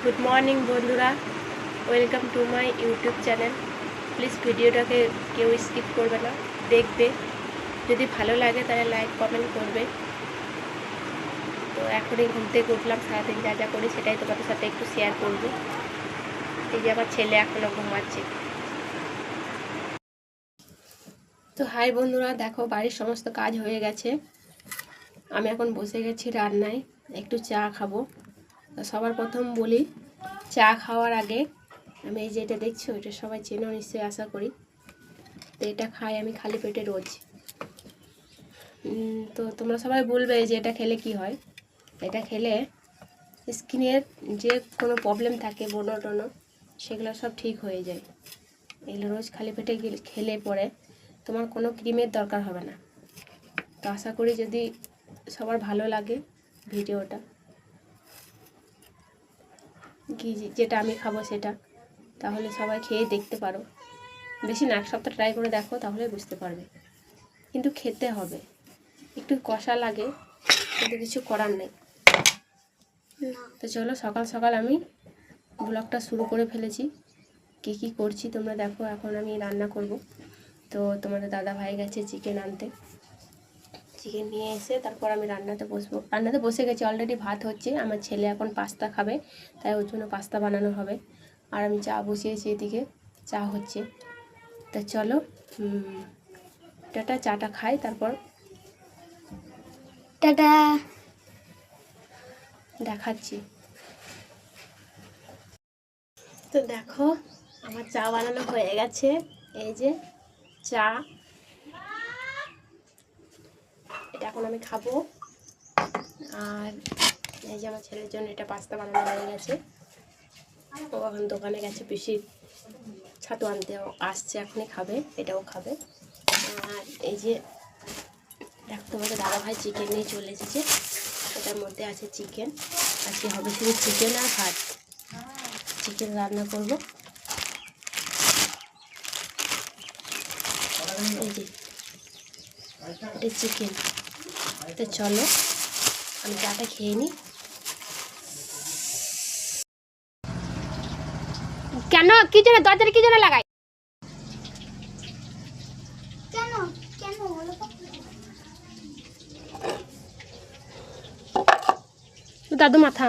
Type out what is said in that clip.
Good morning বন্ধুরা, welcome to my YouTube channel. Please ভিডিওটাকে কেউ স্কিপ করবে না, দেখবে। যদি ভালো লাগে তাহলে লাইক কমেন্ট করবে। তো এখনই ঘুম থেকে উঠলাম, সারাদিন যা যা করি সেটাই তোমাদের সাথে একটু শেয়ার করবো। এই যে আমার ছেলে এখনও ঘুমাচ্ছে। তো হাই বন্ধুরা, দেখো বাড়ির সমস্ত কাজ হয়ে গেছে। আমি এখন বসে গেছি রান্নায়, একটু চা খাবো। তো সবার প্রথম বলি, চা খাওয়ার আগে আমি এই যে এটা দেখছো, এটা সবাই চেনো নিশ্চয়ই আশা করি। তো এটা খাই আমি খালি পেটে রোজ। তো তোমরা সবাই বলবে যে এটা খেলে কি হয়। এটা খেলে স্কিনের যে কোনো প্রবলেম থাকে, ব্রণ টনো, সেগুলো সব ঠিক হয়ে যায়। এগুলো রোজ খালি পেটে খেলে পরে তোমার কোনো ক্রিমের দরকার হবে না। তো আশা করি যদি সবার ভালো লাগে ভিডিওটা, কি যেটা আমি খাবো সেটা, তাহলে সবাই খেয়ে দেখতে পারো। বেশি না, এক সপ্তাহ ট্রাই করে দেখো, তাহলে বুঝতে পারবে। কিন্তু খেতে হবে, একটু কষা লাগে, কিন্তু কিছু করার নেই। তো চলো, সকাল সকাল আমি ব্লগটা শুরু করে ফেলেছি। কী কী করছি তোমরা দেখো। এখন আমি রান্না করব। তো তোমাদের দাদা ভাই গেছে চিকেন আনতে। চিকেন নিয়ে এসে তারপর আমি রান্নাতে বসবো। রান্নাতে বসে গেছি, অলরেডি ভাত হচ্ছে। আমার ছেলে এখন পাস্তা খাবে, তাই ওর জন্য পাস্তা বানানো হবে। আর আমি চা বসিয়েছি, এদিকে চা হচ্ছে। তা চলো টাটা, চাটা খাই, তারপর টাটা দেখাচ্ছি। তো দেখো আমার চা বানানো হয়ে গেছে। এই যে চা, এটা এখন আমি খাবো। আর এই যে আমার ছেলের জন্য এটা পাস্তা বানানো হয়ে গেছে। ও এখন দোকানে গেছে, পিসির ছাতু আনতে আসছে, এখনই খাবে, এটাও খাবে। আর এই যে দেখো, তোমাদের দাদাভাই চিকেন নিয়ে চলে এসেছে। এটার মধ্যে আছে চিকেন। আজকে হবে শুধু চিকেন আর ভাত। চিকেন রান্না করবো। এই যে এটা চিকেন। তো চলো আমি চাটা খেয়ে নিই। কেন কি জন্য দরজাটা কি জন্য লাগাই? কেন কেন বলো তো? দাদু মাথা